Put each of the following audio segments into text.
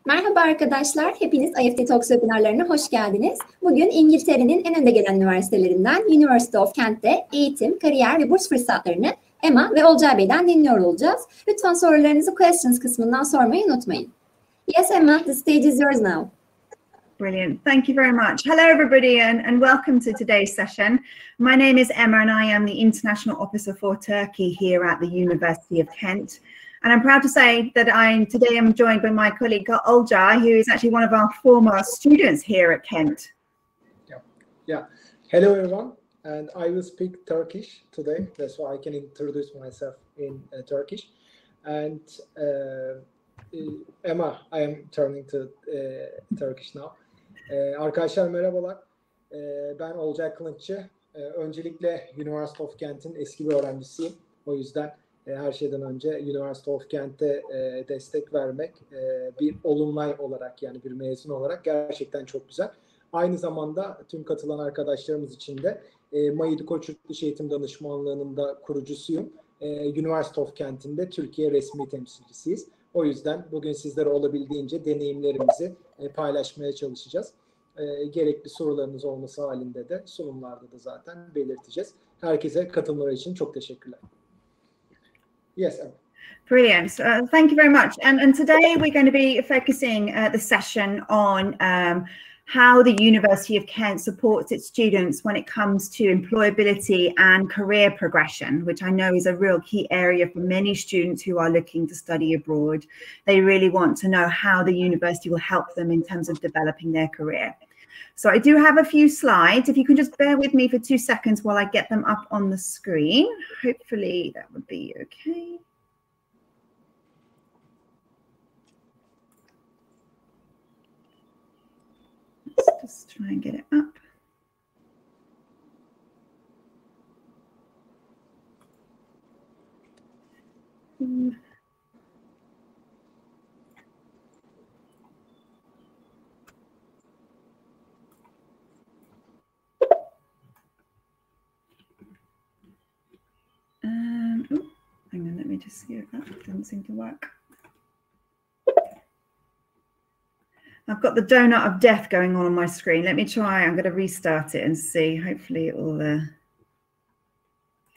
Merhaba arkadaşlar, hepiniz IEFT Talks webinarlarına hoş geldiniz. Bugün İngiltere'nin en önde gelen üniversitelerinden University of Kent'te eğitim, kariyer ve burs fırsatlarını Emma ve Olcay Bey'den dinliyor olacağız. Lütfen sorularınızı questions kısmından sormayı unutmayın. Yes, Emma, the stage is yours now. Brilliant. Thank you very much. Hello, everybody, and welcome to today's session. My name is Emma, and I am the International Officer for Turkey here at the University of Kent. And I'm proud to say that today I'm joined by my colleague Olcay, who is actually one of our former students here at Kent. Yeah. Hello, everyone. And I will speak Turkish today. That's why I can introduce myself in Turkish. And Emma, I am turning to Turkish now. Arkadaşlar merhabalar. Ben Olcay Kılıççı. Öncelikle University of Kent'in eski bir öğrencisiyim. O yüzden her şeyden önce University of Kent'e destek vermek bir alumni olarak, yani bir mezun olarak gerçekten çok güzel. Aynı zamanda tüm katılan arkadaşlarımız için de Mayıdı Koç Yurtdışı Eğitim Danışmanlığı'nın da kurucusuyum. University of Kent'in de Türkiye resmi temsilcisiyiz. O yüzden bugün sizlere olabildiğince deneyimlerimizi paylaşmaya çalışacağız. Gerekli sorularınız olması halinde de sunumlarda da zaten belirteceğiz. Herkese katılımları için çok teşekkürler. Yes. Brilliant. Thank you very much. And today we're going to be focusing the session on how the University of Kent supports its students when it comes to employability and career progression, which I know is a real key area for many students who are looking to study abroad. They really want to know how the university will help them in terms of developing their career. So I do have a few slides. If you can just bear with me for 2 seconds while I get them up on the screen. Hopefully that would be okay. Let's just try and get it up. Hang on, let me just see if that doesn't seem to work. I've got the donut of death going on my screen. Let me try. I'm going to restart it and see. Hopefully it will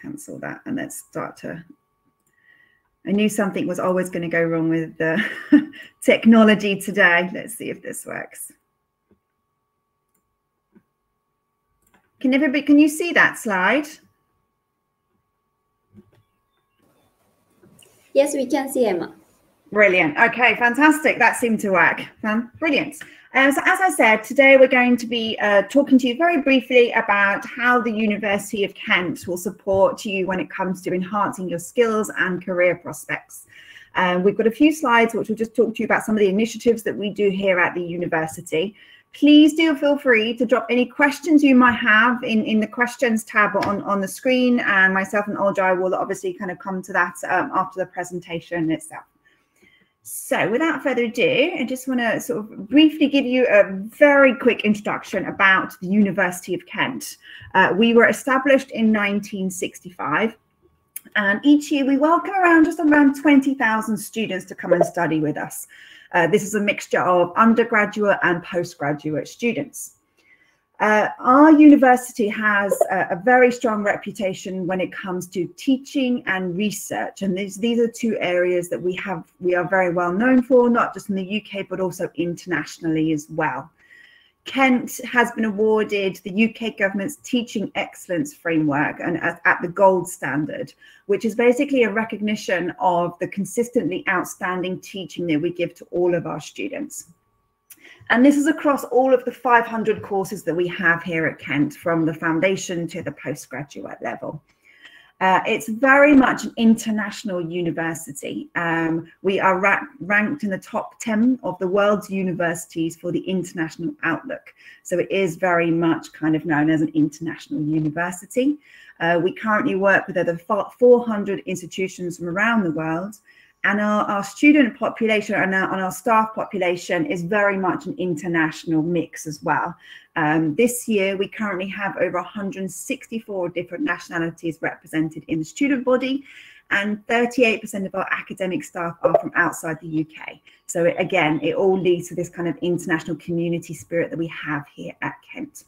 cancel that. And let's start to... I knew something was always going to go wrong with the technology today. Let's see if this works. Can you see that slide? Yes, we can see Emma. Brilliant. Okay, fantastic. That seemed to work. Brilliant. So as I said, today we're going to be talking to you very briefly about how the University of Kent will support you when it comes to enhancing your skills and career prospects. We've got a few slides which will just talk to you about some of the initiatives that we do here at the university. Please do feel free to drop any questions you might have in the questions tab on the screen, and myself and Olcay will obviously kind of come to that after the presentation itself. So without further ado, I just want to sort of briefly give you a very quick introduction about the University of Kent. We were established in 1965. And each year we welcome just around 20,000 students to come and study with us. This is a mixture of undergraduate and postgraduate students. Our university has a very strong reputation when it comes to teaching and research. And these are two areas that we are very well known for, not just in the UK, but also internationally as well. Kent has been awarded the UK government's Teaching Excellence Framework and at the gold standard, which is basically a recognition of the consistently outstanding teaching that we give to all of our students. And this is across all of the 500 courses that we have here at Kent, from the foundation to the postgraduate level. It's very much an international university. We are ranked in the top 10 of the world's universities for the international outlook. So it is very much kind of known as an international university. We currently work with over 400 institutions from around the world. And our student population and our staff population is very much an international mix as well. This year, we currently have over 164 different nationalities represented in the student body, and 38% of our academic staff are from outside the UK. So again, it all leads to this kind of international community spirit that we have here at Kent.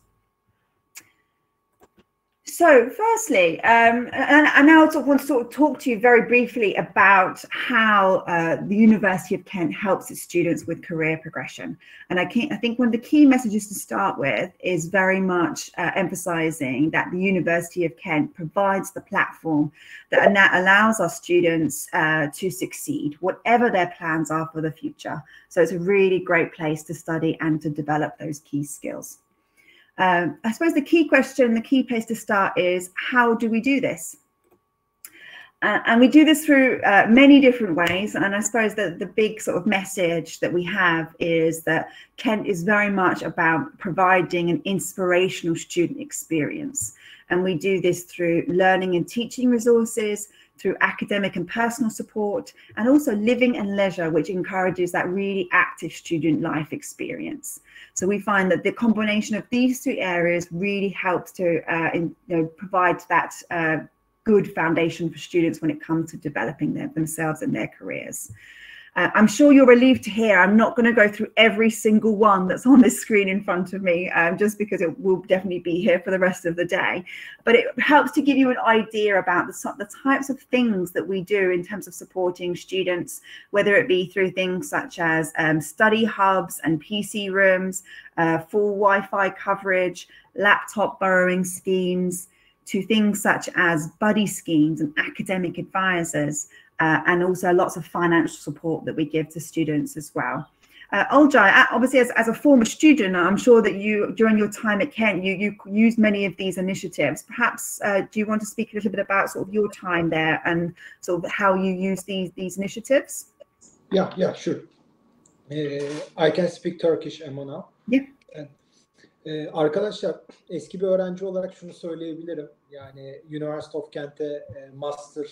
So firstly, and I now want to sort of talk to you very briefly about how the University of Kent helps its students with career progression. And I think one of the key messages to start with is very much emphasising that the University of Kent provides the platform that allows our students to succeed, whatever their plans are for the future. So it's a really great place to study and to develop those key skills. I suppose the key question, the key place to start is, how do we do this? And we do this through many different ways. And I suppose that the big sort of message that we have is that Kent is very much about providing an inspirational student experience. And we do this through learning and teaching resources, through academic and personal support, and also living and leisure, which encourages that really active student life experience. So we find that the combination of these two areas really helps to provide that good foundation for students when it comes to developing themselves and their careers. I'm sure you're relieved to hear I'm not going to go through every single one that's on this screen in front of me, just because it will definitely be here for the rest of the day. But it helps to give you an idea about the types of things that we do in terms of supporting students, whether it be through things such as study hubs and PC rooms, full Wi-Fi coverage, laptop borrowing schemes, to things such as buddy schemes and academic advisors, and also lots of financial support that we give to students as well. Olcay, obviously as a former student, I'm sure that you, during your time at Kent, you used many of these initiatives. Perhaps do you want to speak a little bit about sort of your time there and sort of how you use these initiatives? Yeah, sure. I can speak Turkish, Emma now. Yeah. Arkadaşlar, eski bir öğrenci olarak şunu söyleyebilirim. Yani University of Kent'te master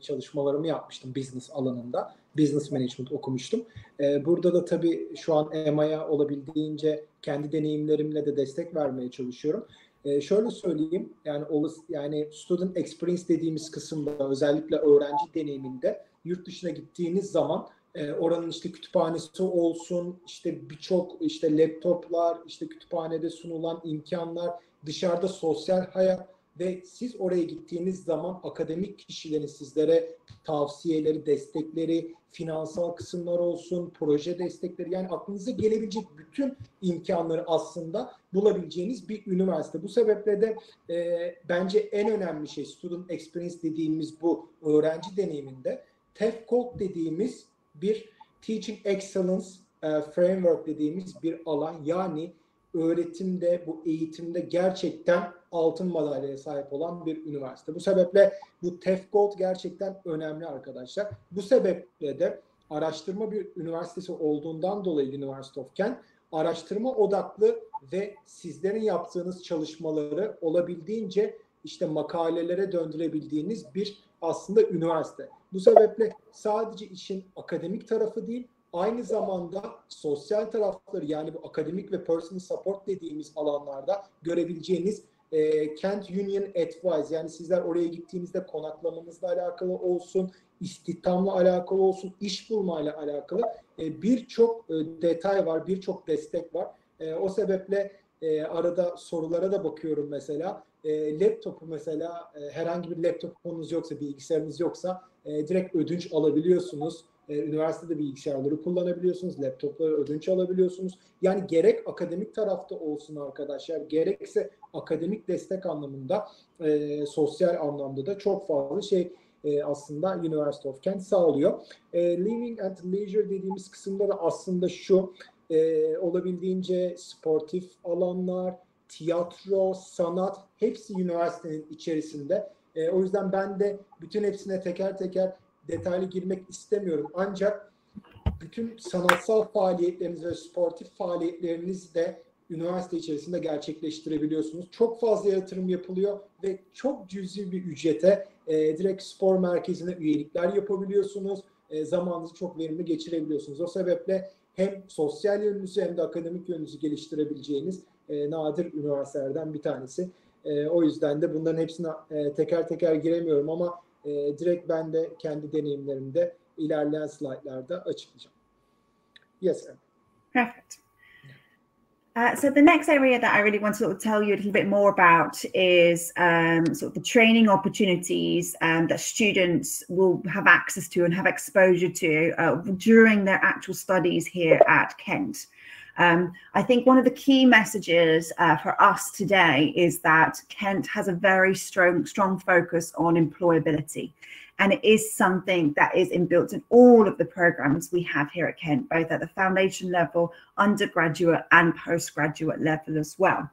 çalışmalarımı yapmıştım business alanında. Business management okumuştum. Burada da tabii şu an EMA'ya olabildiğince kendi deneyimlerimle de destek vermeye çalışıyorum. Şöyle söyleyeyim, yani student experience dediğimiz kısımda, özellikle öğrenci deneyiminde yurt dışına gittiğiniz zaman oranın işte kütüphanesi olsun, işte birçok işte laptoplar, işte kütüphanede sunulan imkanlar, dışarıda sosyal hayat ve siz oraya gittiğiniz zaman akademik kişilerin sizlere tavsiyeleri, destekleri, finansal kısımlar olsun, proje destekleri, yani aklınıza gelebilecek bütün imkanları aslında bulabileceğiniz bir üniversite. Bu sebeple de bence en önemli şey student experience dediğimiz bu öğrenci deneyiminde TEFCOG dediğimiz bir Teaching Excellence Framework dediğimiz bir alan, yani öğretimde, bu eğitimde gerçekten altın madalyaya sahip olan bir üniversite. Bu sebeple bu TEFCOG gerçekten önemli arkadaşlar. Bu sebeple de araştırma bir üniversitesi olduğundan dolayı University of Kent araştırma odaklı ve sizlerin yaptığınız çalışmaları olabildiğince işte makalelere döndürebildiğiniz bir aslında üniversite. Bu sebeple sadece işin akademik tarafı değil, aynı zamanda sosyal tarafları, yani bu akademik ve personal support dediğimiz alanlarda görebileceğiniz Kent Union Advice, yani sizler oraya gittiğinizde konaklamanızla alakalı olsun, istihdamla alakalı olsun, iş bulmayla alakalı birçok detay var, birçok destek var. O sebeple arada sorulara da bakıyorum mesela. Laptopu mesela herhangi bir laptopunuz yoksa, bilgisayarınız yoksa direkt ödünç alabiliyorsunuz. Üniversitede bilgisayarları kullanabiliyorsunuz, laptopları ödünç alabiliyorsunuz. Yani gerek akademik tarafta olsun arkadaşlar, gerekse akademik destek anlamında, sosyal anlamda da çok fazla şey aslında University of Kent sağlıyor. Living and Leisure dediğimiz kısımda da aslında şu, olabildiğince sportif alanlar, tiyatro, sanat, hepsi üniversitenin içerisinde. O yüzden ben de bütün hepsine teker teker detaylı girmek istemiyorum. Ancak bütün sanatsal faaliyetleriniz ve sportif faaliyetlerinizi de üniversite içerisinde gerçekleştirebiliyorsunuz. Çok fazla yatırım yapılıyor ve çok cüzi bir ücrete direkt spor merkezine üyelikler yapabiliyorsunuz. Zamanınızı çok verimli geçirebiliyorsunuz. O sebeple hem sosyal yönünüzü hem de akademik yönünüzü geliştirebileceğiniz nadir üniversitelerden bir tanesi. O yüzden de bunların hepsine teker teker giremiyorum ama Direkt ben de kendi deneyimlerimde ilerleyen slaytlarda açıklayacağım. Yes, Emma. Perfect. So the next area that I really want to sort of tell you a little bit more about is sort of the training opportunities that students will have access to and have exposure to during their actual studies here at Kent. I think one of the key messages for us today is that Kent has a very strong focus on employability. And it is something that is inbuilt in all of the programs we have here at Kent, both at the foundation level, undergraduate and postgraduate level as well.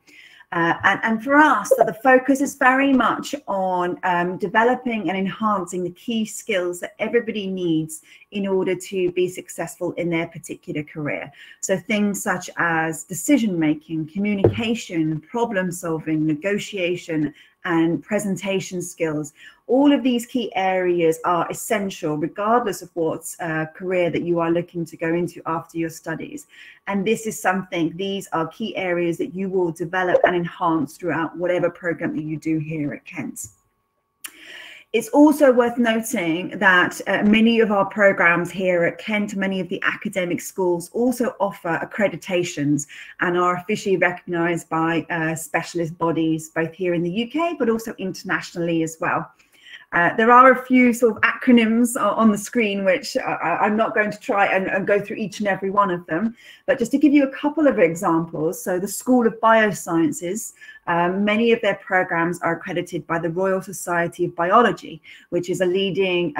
And for us, the focus is very much on developing and enhancing the key skills that everybody needs in order to be successful in their particular career. So things such as decision-making, communication, problem-solving, negotiation, and presentation skills. All of these key areas are essential regardless of what career that you are looking to go into after your studies. And this is something, these are key areas that you will develop and enhance throughout whatever program that you do here at Kent. It's also worth noting that many of our programs here at Kent, many of the academic schools also offer accreditations and are officially recognised by specialist bodies, both here in the UK, but also internationally as well. There are a few sort of acronyms on the screen, which I'm not going to try and go through each and every one of them, but just to give you a couple of examples. So the School of Biosciences, many of their programs are accredited by the Royal Society of Biology, which is a leading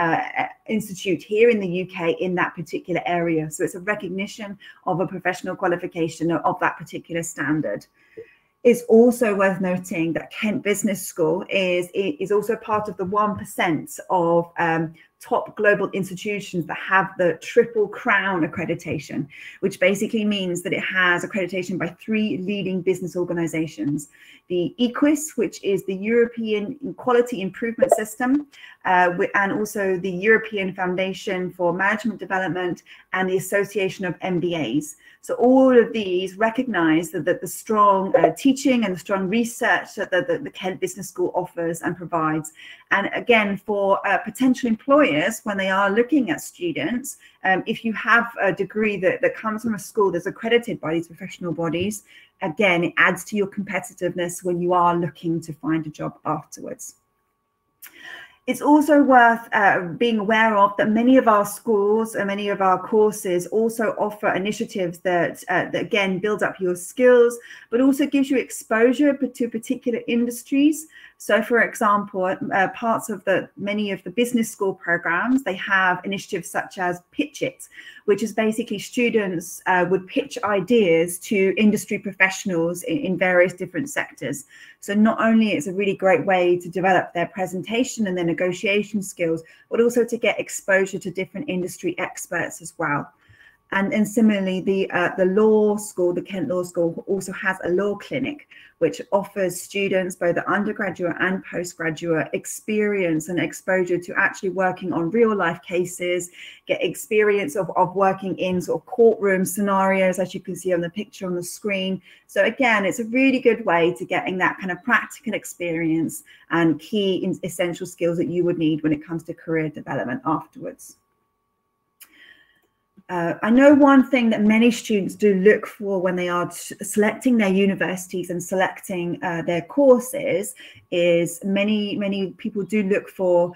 institute here in the UK in that particular area. So it's a recognition of a professional qualification of that particular standard. It's also worth noting that Kent Business School is also part of the 1% of top global institutions that have the Triple Crown accreditation, which basically means that it has accreditation by 3 leading business organizations. The EQUIS, which is the European Quality Improvement System, and also the European Foundation for Management Development and the Association of MBAs. So all of these recognize that the strong teaching and the strong research that the Kent Business School offers and provides. And again, for potential employers, when they are looking at students, if you have a degree that comes from a school that's accredited by these professional bodies, again, it adds to your competitiveness when you are looking to find a job afterwards. It's also worth being aware of that many of our schools and many of our courses also offer initiatives that again build up your skills, but also gives you exposure to particular industries. So, for example, parts of many of the business school programs, they have initiatives such as Pitch It, which is basically students would pitch ideas to industry professionals in various different sectors. So not only is it a really great way to develop their presentation and their negotiation skills, but also to get exposure to different industry experts as well. And similarly, the law school, the Kent Law School, also has a law clinic, which offers students, both the undergraduate and postgraduate, experience and exposure to actually working on real life cases, get experience of working in sort of courtroom scenarios, as you can see on the picture on the screen. So again, it's a really good way to getting that kind of practical experience and key essential skills that you would need when it comes to career development afterwards. I know one thing that many students do look for when they are selecting their universities and selecting their courses is many people do look for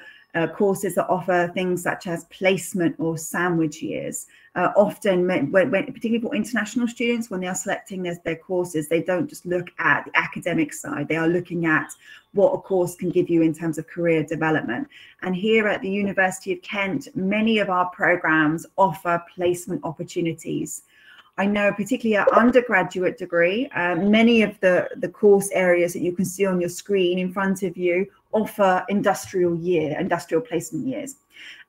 courses that offer things such as placement or sandwich years. Often, particularly for international students, when they are selecting their courses, they don't just look at the academic side. They are looking at what a course can give you in terms of career development. And here at the University of Kent, many of our programs offer placement opportunities. I know particularly our undergraduate degree, many of the course areas that you can see on your screen in front of you offer industrial placement years.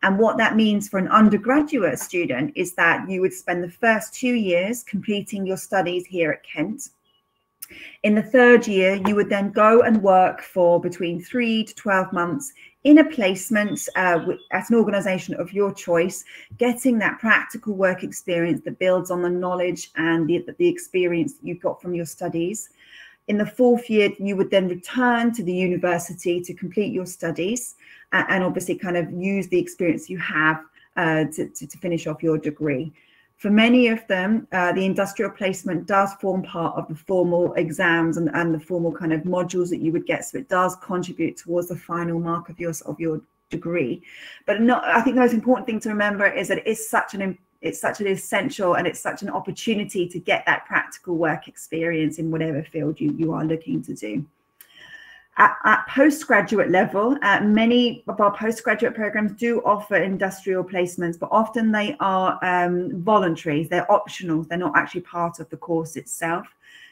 And what that means for an undergraduate student is that you would spend the first 2 years completing your studies here at Kent. In the 3rd year, you would then go and work for between 3 to 12 months in a placement at an organisation of your choice, getting that practical work experience that builds on the knowledge and the experience that you've got from your studies. In the fourth year, you would then return to the university to complete your studies and obviously kind of use the experience you have to finish off your degree. For many of them, the industrial placement does form part of the formal exams and the formal kind of modules that you would get. So it does contribute towards the final mark of your degree. But I think the most important thing to remember is that it's such an essential and it's such an opportunity to get that practical work experience in whatever field you are looking to do. At postgraduate level, many of our postgraduate programs do offer industrial placements, but often they are voluntary, they're optional, they're not actually part of the course itself.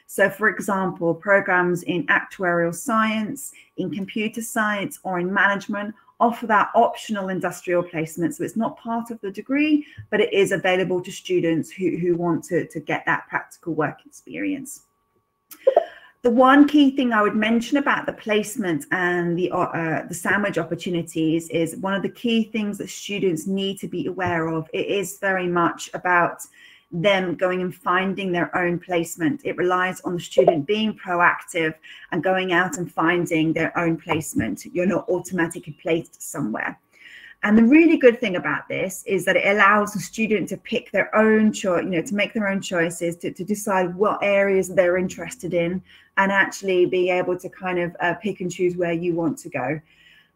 So for example, programs in actuarial science, in computer science, or in management offer that optional industrial placement. So it's not part of the degree, but it is available to students who want to get that practical work experience. The one key thing I would mention about the placement and the sandwich opportunities is one of the key things that students need to be aware of. It is very much about them going and finding their own placement. It relies on the student being proactive and going out and finding their own placement. You're not automatically placed somewhere. And the really good thing about this is that it allows the student to pick their own choice, to make their own choices, to decide what areas they're interested in, and actually be able to kind of pick and choose where you want to go.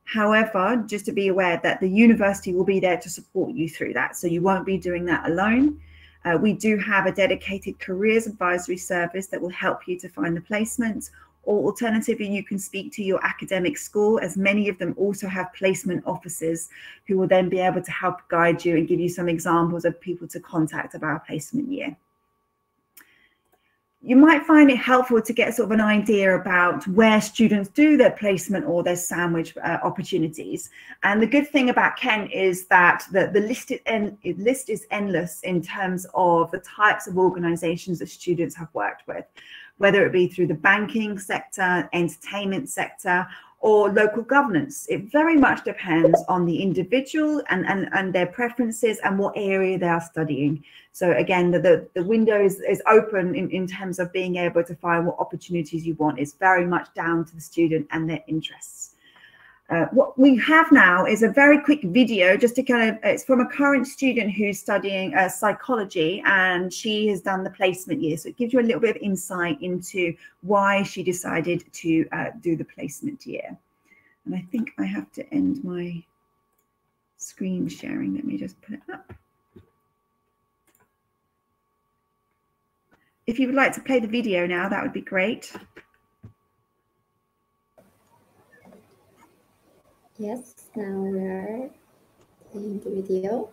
However, just to be aware that the university will be there to support you through that. So you won't be doing that alone. We do have a dedicated careers advisory service that will help you to find the placement. Or alternatively, you can speak to your academic school, as many of them also have placement officers who will then be able to help guide you and give you some examples of people to contact about placement year. You might find it helpful to get sort of an idea about where students do their placement or their sandwich opportunities. And the good thing about Kent is that the list is endless in terms of the types of organisations that students have worked with, whether it be through the banking sector, entertainment sector, or local governance. It very much depends on the individual and their preferences and what area they are studying. So again, the window is open in terms of being able to find what opportunities you want. It's very much down to the student and their interests. What we have now is a very quick video just to kind of, it's from a current student who's studying psychology, and she has done the placement year. So it gives you a little bit of insight into why she decided to do the placement year. And I think I have to end my screen sharing. Let me just put it up. If you would like to play the video now, that would be great. Yes, now we're playing the video.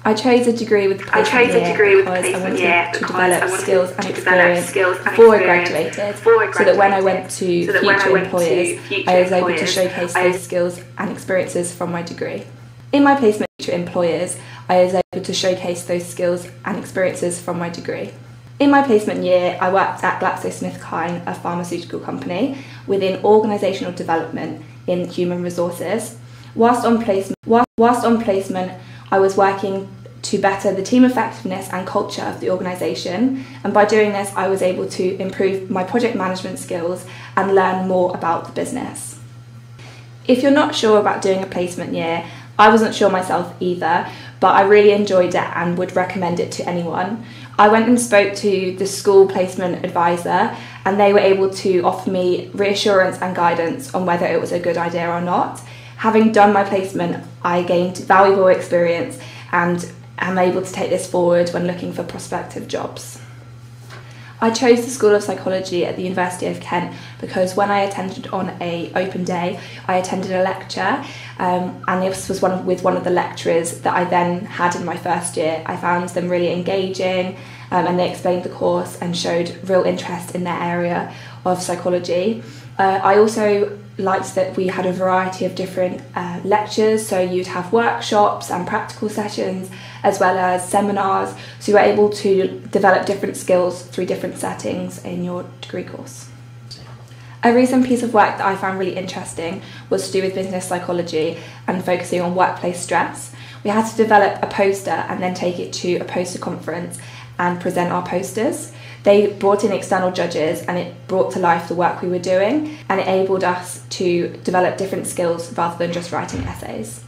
I chose a degree with placement year because I wanted to develop skills and experience before I graduated, so that when I went to future employers, I was able to showcase those skills and experiences from my degree. In my placement to employers, I was able to showcase those skills and experiences from my degree. In my placement year, I worked at GlaxoSmithKline, a pharmaceutical company, within organisational development in human resources. Whilst on placement, I was working to better the team effectiveness and culture of the organisation, and by doing this, I was able to improve my project management skills and learn more about the business. If you're not sure about doing a placement year, I wasn't sure myself either, but I really enjoyed it and would recommend it to anyone. I went and spoke to the school placement advisor, and they were able to offer me reassurance and guidance on whether it was a good idea or not. Having done my placement, I gained valuable experience and am able to take this forward when looking for prospective jobs. I chose the School of Psychology at the University of Kent because when I attended on an open day, I attended a lecture, and this was with one of the lecturers that I then had in my first year. I found them really engaging, and they explained the course and showed real interest in their area of psychology. I also liked that we had a variety of different lectures, so you'd have workshops and practical sessions as well as seminars, so you were able to develop different skills through different settings in your degree course. A recent piece of work that I found really interesting was to do with business psychology and focusing on workplace stress. We had to develop a poster and then take it to a poster conference and present our posters. They brought in external judges and it brought to life the work we were doing, and it enabled us to develop different skills rather than just writing essays.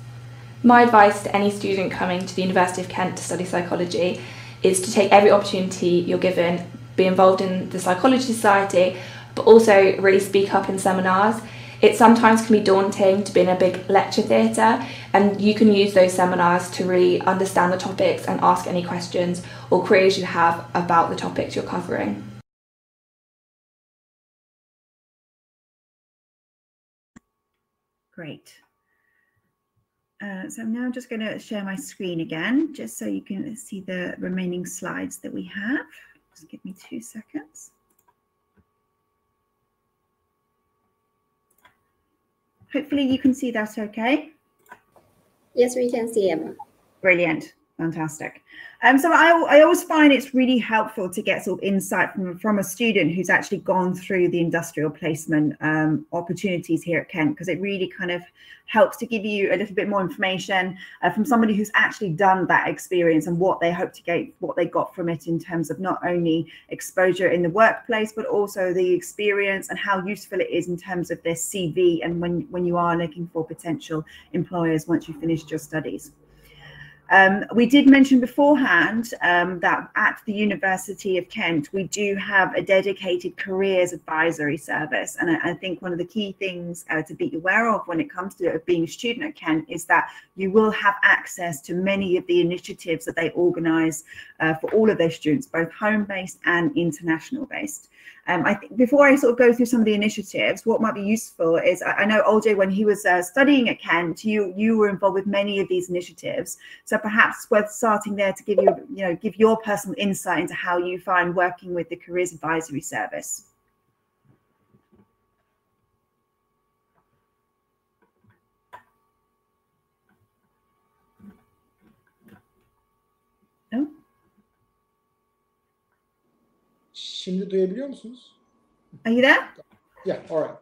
My advice to any student coming to the University of Kent to study psychology is to take every opportunity you're given, be involved in the Psychology Society, but also really speak up in seminars. It sometimes can be daunting to be in a big lecture theatre, and you can use those seminars to really understand the topics and ask any questions or queries you have about the topics you're covering. Great. So now I'm just going to share my screen again, just so you can see the remaining slides that we have. Just give me 2 seconds. Hopefully you can see that okay. Yes, we can see Emma. Brilliant. Fantastic. So I always find it's really helpful to get sort of insight from a student who's actually gone through the industrial placement opportunities here at Kent, because it really kind of helps to give you a little bit more information from somebody who's actually done that experience and what they hope to get, what they got from it in terms of not only exposure in the workplace, but also the experience and how useful it is in terms of their CV and when you are looking for potential employers once you've finished your studies. We did mention beforehand that at the University of Kent, we do have a dedicated careers advisory service. And I think one of the key things to be aware of when it comes to being a student at Kent is that you will have access to many of the initiatives that they organise for all of their students, both home-based and international-based. I think before I sort of go through some of the initiatives, what might be useful is, I know Olcay, when he was studying at Kent, you were involved with many of these initiatives. So perhaps worth starting there to give you, give your personal insight into how you find working with the Careers Advisory Service. Oh. Şimdi duyabiliyor musunuz? Are you there? Yeah, all right.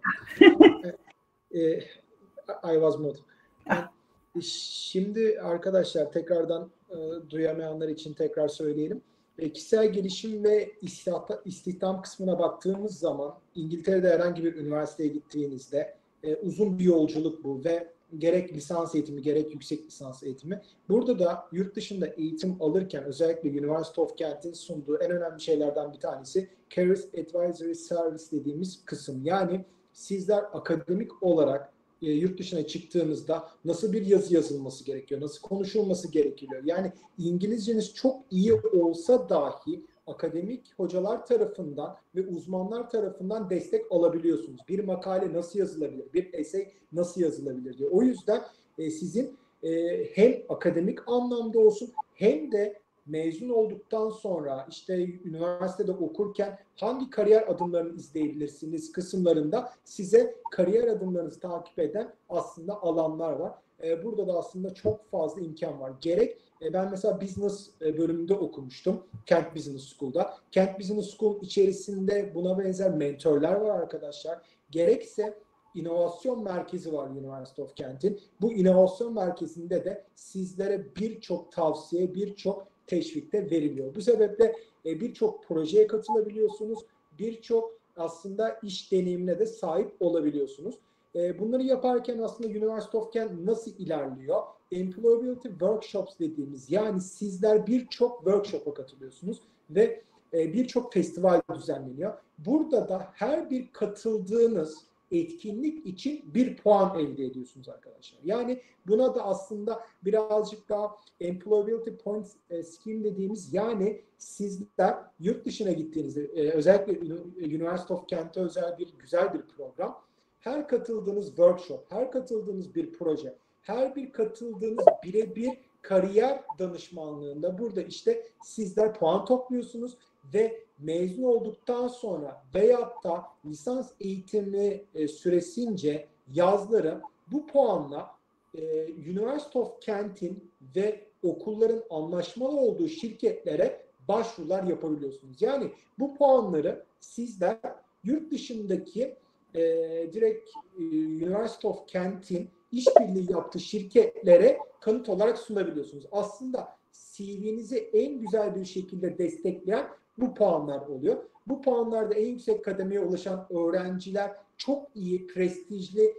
I was muted. Şimdi arkadaşlar tekrardan duyamayanlar için tekrar söyleyelim. Kişisel gelişim ve istihdam kısmına baktığımız zaman İngiltere'de herhangi bir üniversiteye gittiğinizde uzun bir yolculuk bu ve gerek lisans eğitimi gerek yüksek lisans eğitimi. Burada da yurt dışında eğitim alırken özellikle University of Kent'in sunduğu en önemli şeylerden bir tanesi Career Advisory Service dediğimiz kısım. Yani sizler akademik olarak yurt dışına çıktığınızda nasıl bir yazı yazılması gerekiyor, nasıl konuşulması gerekiyor. Yani İngilizceniz çok iyi olsa dahi akademik hocalar tarafından ve uzmanlar tarafından destek alabiliyorsunuz. Bir makale nasıl yazılabilir, bir essay nasıl yazılabilir diye. O yüzden sizin hem akademik anlamda olsun hem de mezun olduktan sonra işte üniversitede okurken hangi kariyer adımlarını izleyebilirsiniz kısımlarında size kariyer adımlarınızı takip eden aslında alanlar var. Burada da aslında çok fazla imkan var. Gerek ben mesela business bölümünde okumuştum Kent Business School'da. Kent Business School içerisinde buna benzer mentörler var arkadaşlar. Gerekse inovasyon merkezi var University of Kent'in. Bu inovasyon merkezinde de sizlere birçok tavsiye, birçok teşvikte veriliyor. Bu sebeple birçok projeye katılabiliyorsunuz. Birçok aslında iş deneyimine de sahip olabiliyorsunuz. Bunları yaparken aslında University of Kent nasıl ilerliyor? Employability Workshops dediğimiz, yani sizler birçok workshop'a katılıyorsunuz ve birçok festival düzenleniyor. Burada da her bir katıldığınız etkinlik için bir puan elde ediyorsunuz arkadaşlar. Yani buna da aslında birazcık daha Employability Points Scheme dediğimiz, yani sizler yurt dışına gittiğinizde özellikle University of Kent'e özel güzel bir program. Her katıldığınız workshop, her katıldığınız bir proje, her bir katıldığınız birebir kariyer danışmanlığında burada işte sizler puan topluyorsunuz ve mezun olduktan sonra veyahut da lisans eğitimi süresince yazları bu puanla University of Kent'in ve okulların anlaşmalı olduğu şirketlere başvurular yapabiliyorsunuz. Yani bu puanları sizler yurt dışındaki direkt University of Kent'in işbirliği yaptığı şirketlere kanıt olarak sunabiliyorsunuz. Aslında CV'nizi en güzel bir şekilde destekleyen bu puanlar oluyor. Bu puanlarda en yüksek kademeye ulaşan öğrenciler çok iyi, prestijli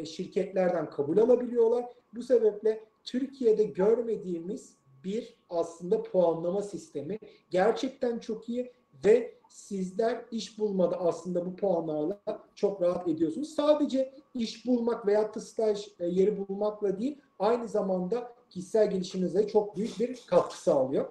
şirketlerden kabul alabiliyorlar. Bu sebeple Türkiye'de görmediğimiz bir aslında puanlama sistemi gerçekten çok iyi ve sizler iş bulmada aslında bu puanlarla çok rahat ediyorsunuz. Sadece iş bulmak veyahut da staj yeri bulmakla değil, aynı zamanda kişisel gelişiminize çok büyük bir katkı sağlıyor.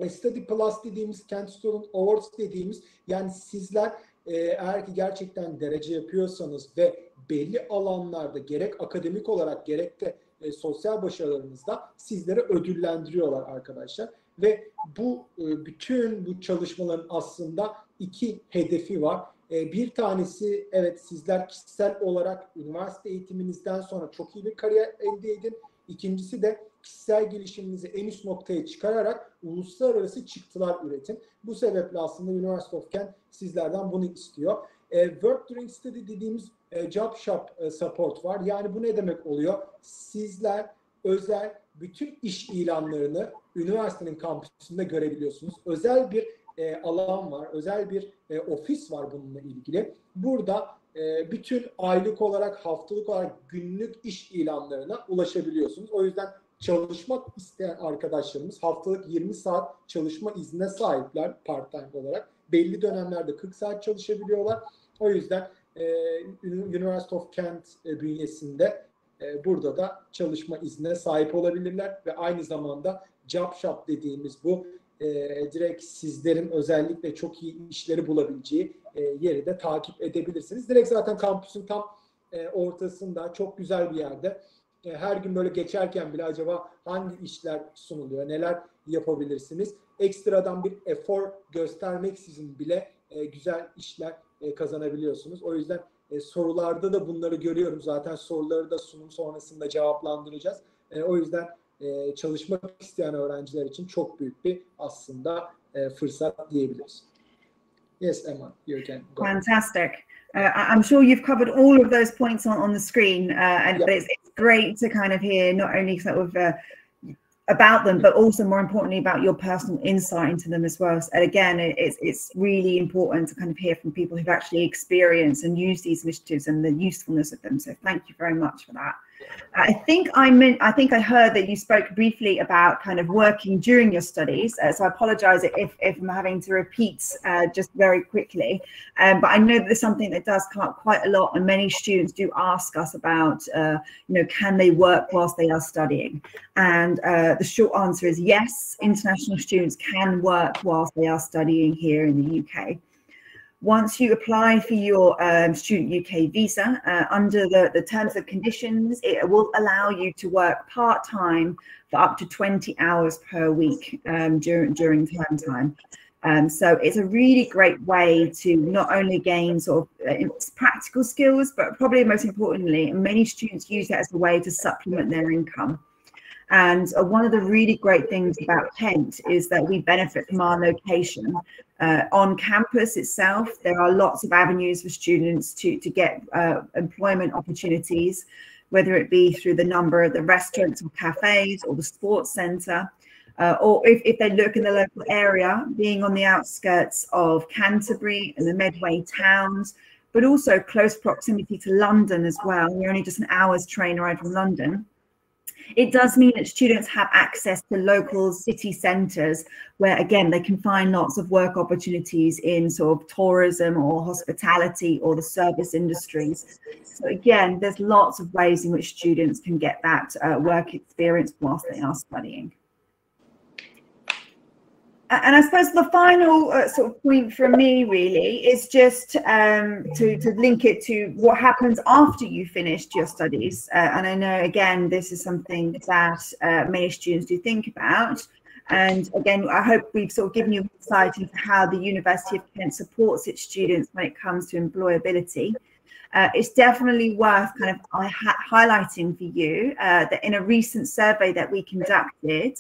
Study Plus dediğimiz, Kent Student Awards dediğimiz, yani sizler eğer ki gerçekten derece yapıyorsanız ve belli alanlarda gerek akademik olarak gerek de sosyal başarılarınızda sizleri ödüllendiriyorlar arkadaşlar. Ve bu bütün bu çalışmaların aslında iki hedefi var. Bir tanesi, evet, sizler kişisel olarak üniversite eğitiminizden sonra çok iyi bir kariyer elde edin. İkincisi de kişisel gelişiminizi en üst noktaya çıkararak uluslararası çıktılar üretin. Bu sebeple aslında University of Kent sizlerden bunu istiyor. Work During Study dediğimiz Job Shop Support var. Yani bu ne demek oluyor? Sizler özel bütün iş ilanlarını üniversitenin kampüsünde görebiliyorsunuz. Özel bir alan var, özel bir ofis var bununla ilgili. Burada bütün aylık olarak, haftalık olarak günlük iş ilanlarına ulaşabiliyorsunuz. O yüzden çalışmak isteyen arkadaşlarımız haftalık 20 saat çalışma iznine sahipler part-time olarak. Belli dönemlerde 40 saat çalışabiliyorlar. O yüzden University of Kent bünyesinde burada da çalışma iznine sahip olabilirler ve aynı zamanda Job Shop dediğimiz bu direkt sizlerin özellikle çok iyi işleri bulabileceği yeri de takip edebilirsiniz. Direkt zaten kampüsün tam ortasında, çok güzel bir yerde. Her gün böyle geçerken bile acaba hangi işler sunuluyor, neler yapabilirsiniz? Ekstradan bir efor göstermeksizin bile güzel işler kazanabiliyorsunuz. O yüzden sorularda da bunları görüyorum. Zaten soruları da sunum sonrasında cevaplandıracağız. O yüzden çalışmak isteyen öğrenciler için çok büyük bir aslında fırsat diyebiliriz. Yes, Emma, you can go. Fantastic. I'm sure you've covered all of those points on the screen, and yeah. But it's great to kind of hear not only sort of about them, but also more importantly about your personal insight into them as well. And again, it's really important to kind of hear from people who've actually experienced and used these initiatives and the usefulness of them. So thank you very much for that. I think I heard that you spoke briefly about kind of working during your studies. So I apologize if I'm having to repeat just very quickly. But I know that there's something that does come up quite a lot, and many students do ask us about, can they work whilst they are studying? And the short answer is yes, international students can work whilst they are studying here in the UK. Once you apply for your Student UK visa, under the terms and conditions, it will allow you to work part-time for up to 20 hours per week during term time. So it's a really great way to not only gain sort of practical skills, but probably most importantly, many students use it as a way to supplement their income. And one of the really great things about Kent is that we benefit from our location. On campus itself, there are lots of avenues for students to get employment opportunities, whether it be through the number of the restaurants or cafes or the sports centre, or if they look in the local area, being on the outskirts of Canterbury and the Medway towns, but also close proximity to London as well. We're only just an hour's train ride from London. It does mean that students have access to local city centres where, again, they can find lots of work opportunities in sort of tourism or hospitality or the service industries. So again, there's lots of ways in which students can get that work experience whilst they are studying. And I suppose the final sort of point from me really is just to link it to what happens after you finished your studies. And I know, again, this is something that many students do think about. And again, I hope we've sort of given you insight into how the University of Kent supports its students when it comes to employability. It's definitely worth kind of highlighting for you that in a recent survey that we conducted,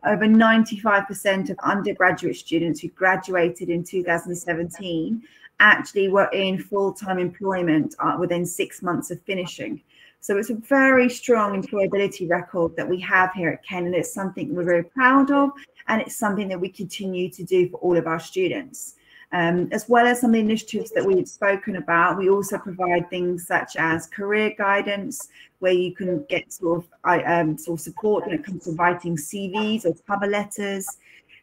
over 95% of undergraduate students who graduated in 2017 actually were in full-time employment within 6 months of finishing, So it's a very strong employability record that we have here at Ken, and it's something we're very proud of, and it's something that we continue to do for all of our students. As well as some of the initiatives that we've spoken about, we also provide things such as career guidance, where you can get sort of support when it comes to writing CVs or cover letters.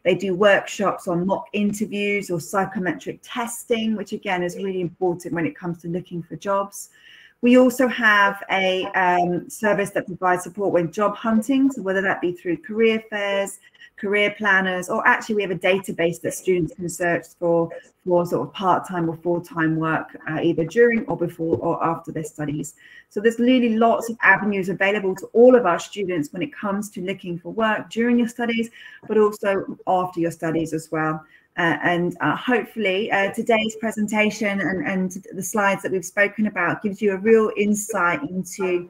They do workshops on mock interviews or psychometric testing, which again is really important when it comes to looking for jobs. We also have a service that provides support when job hunting, so whether that be through career fairs, career planners, or actually we have a database that students can search for sort of part-time or full-time work, either during or before or after their studies. So there's really lots of avenues available to all of our students when it comes to looking for work during your studies, but also after your studies as well. Hopefully today's presentation and the slides that we've spoken about gives you a real insight into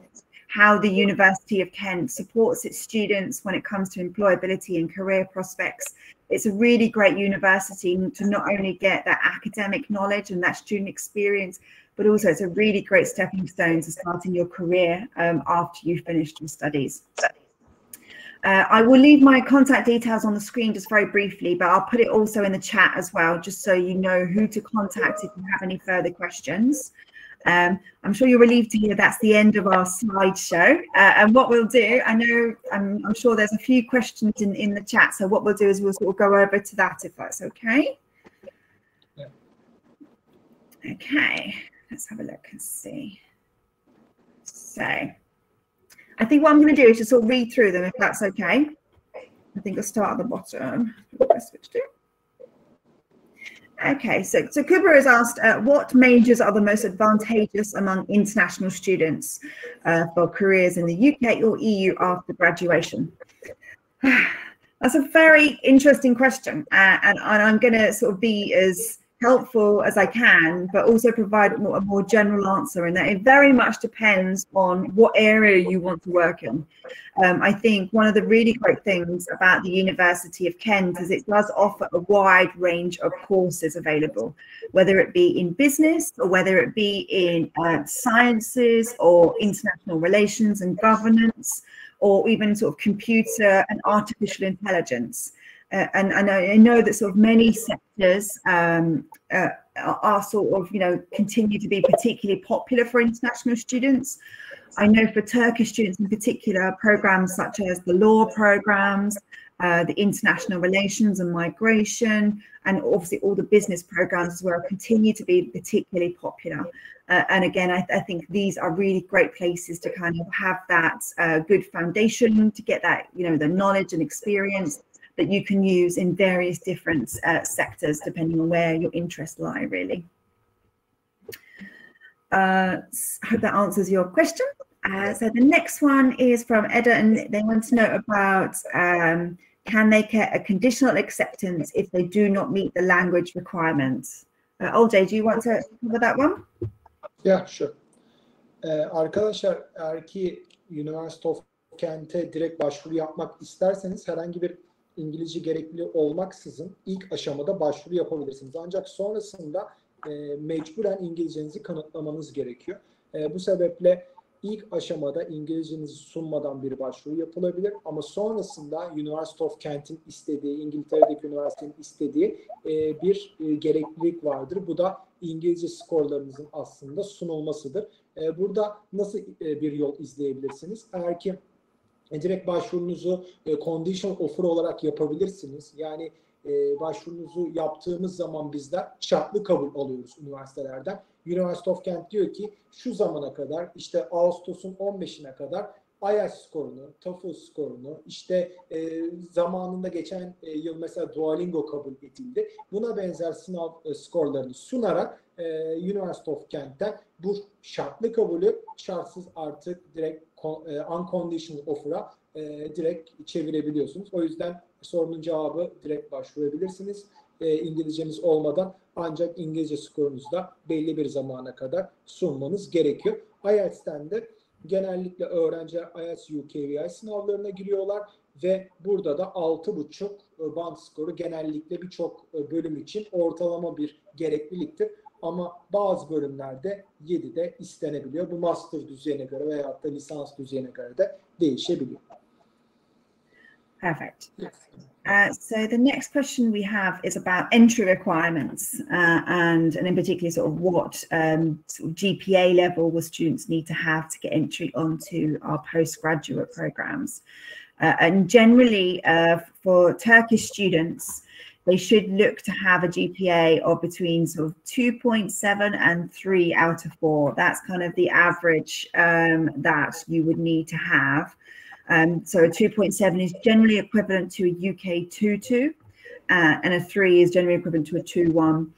how the University of Kent supports its students when it comes to employability and career prospects. It's a really great university to not only get that academic knowledge and that student experience, but also it's a really great stepping stone to starting your career after you've finished your studies. I will leave my contact details on the screen just very briefly, but I'll put it also in the chat as well, just so you know who to contact if you have any further questions. I'm sure you're relieved to hear that's the end of our slideshow. And what we'll do, I'm sure there's a few questions in the chat. So what we'll do is we'll sort of go over to that, if that's okay. Yeah. Okay, let's have a look and see. So I think what I'm going to do is just sort of read through them, if that's okay. I think I'll start at the bottom. Okay, so Kubra has asked, what majors are the most advantageous among international students for careers in the UK or EU after graduation? That's a very interesting question, and I'm going to sort of be as helpful as I can, but also provide a more general answer, in that it very much depends on what area you want to work in. I think one of the really great things about the University of Kent is it does offer a wide range of courses available, whether it be in business or whether it be in sciences or international relations and governance, or even sort of computer and artificial intelligence. And I know that sort of many sectors are sort of, continue to be particularly popular for international students. I know for Turkish students in particular, programs such as the law programs, the international relations and migration, and obviously all the business programs as well continue to be particularly popular. And again, I think these are really great places to kind of have that good foundation, to get that, the knowledge and experience that you can use in various different sectors, depending on where your interests lie, really. I hope that answers your question. So the next one is from Edda, and they want to know about, can they get a conditional acceptance if they do not meet the language requirements? Olcay, do you want to cover that one? Yeah, sure. Arkadaşlar, eğer ki University of Kent'e direkt başvuru yapmak isterseniz herhangi bir İngilizce gerekli olmaksızın ilk aşamada başvuru yapabilirsiniz. Ancak sonrasında mecburen İngilizcenizi kanıtlamanız gerekiyor. Bu sebeple ilk aşamada İngilizcenizi sunmadan bir başvuru yapılabilir. Ama sonrasında University of Kent'in istediği, İngiltere'deki üniversitenin istediği bir gereklilik vardır. Bu da İngilizce skorlarınızın aslında sunulmasıdır. Burada nasıl bir yol izleyebilirsiniz? Eğer ki direkt başvurunuzu conditional offer olarak yapabilirsiniz. Yani başvurunuzu yaptığımız zaman bizler şartlı kabul alıyoruz üniversitelerden. University of Kent diyor ki şu zamana kadar, işte Ağustos'un 15'ine kadar IELTS skorunu, TOEFL skorunu, işte zamanında geçen yıl mesela Duolingo kabul edildi. Buna benzer sınav skorlarını sunarak University of Kent'ten bu şartlı kabulü şartsız artık direkt unconditional offer'a direkt çevirebiliyorsunuz. O yüzden sorunun cevabı direkt başvurabilirsiniz. İngilizceniz olmadan, ancak İngilizce skorunuzu da belli bir zamana kadar sunmanız gerekiyor. IELTS'ten de genellikle öğrenciler IELTS UKVI sınavlarına giriyorlar ve burada da 6,5 band skoru genellikle birçok bölüm için ortalama bir gerekliliktir. Ama bazı bölümlerde 7 de istenebiliyor. Bu master düzeyine göre veyahut da lisans düzeyine göre de değişebiliyor. Perfect. Yes. So the next question we have is about entry requirements and in particular sort of what sort of GPA level will students need to have to get entry onto our postgraduate programs. And generally for Turkish students, they should look to have a GPA of between sort of 2.7 and 3 out of 4. That's kind of the average that you would need to have. So a 2.7 is generally equivalent to a UK 2.2, and a 3 is generally equivalent to a 2.1.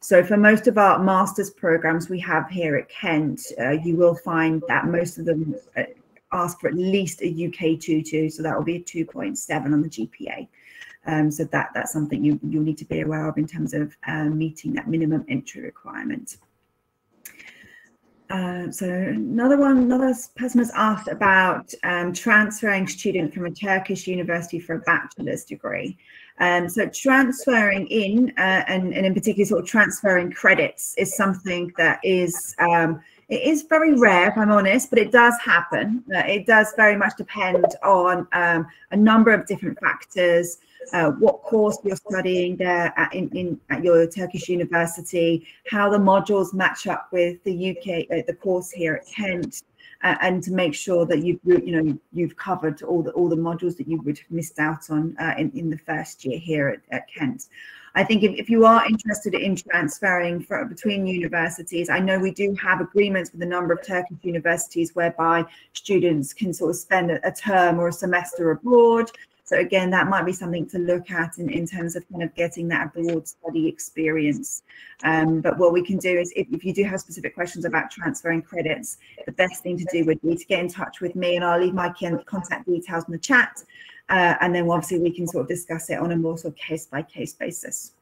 So for most of our master's programs we have here at Kent, you will find that most of them ask for at least a UK 2.2, so that will be a 2.7 on the GPA. So that's something you'll need to be aware of in terms of meeting that minimum entry requirement. So another person has asked about transferring student from a Turkish university for a bachelor's degree. So transferring in and in particular sort of transferring credits is something that is it is very rare, if I'm honest, but it does happen. It does very much depend on a number of different factors. What course you're studying there at your Turkish university, how the modules match up with the UK, the course here at Kent, and to make sure that you've covered all the modules that you would have missed out on in the first year here at Kent. I think if you are interested in transferring between universities, I know we do have agreements with a number of Turkish universities whereby students can sort of spend a term or a semester abroad. So again, that might be something to look at in terms of kind of getting that abroad study experience. But what we can do is if you do have specific questions about transferring credits, the best thing to do would be to get in touch with me, and I'll leave my contact details in the chat. And then obviously we can sort of discuss it on a more sort of case-by-case basis.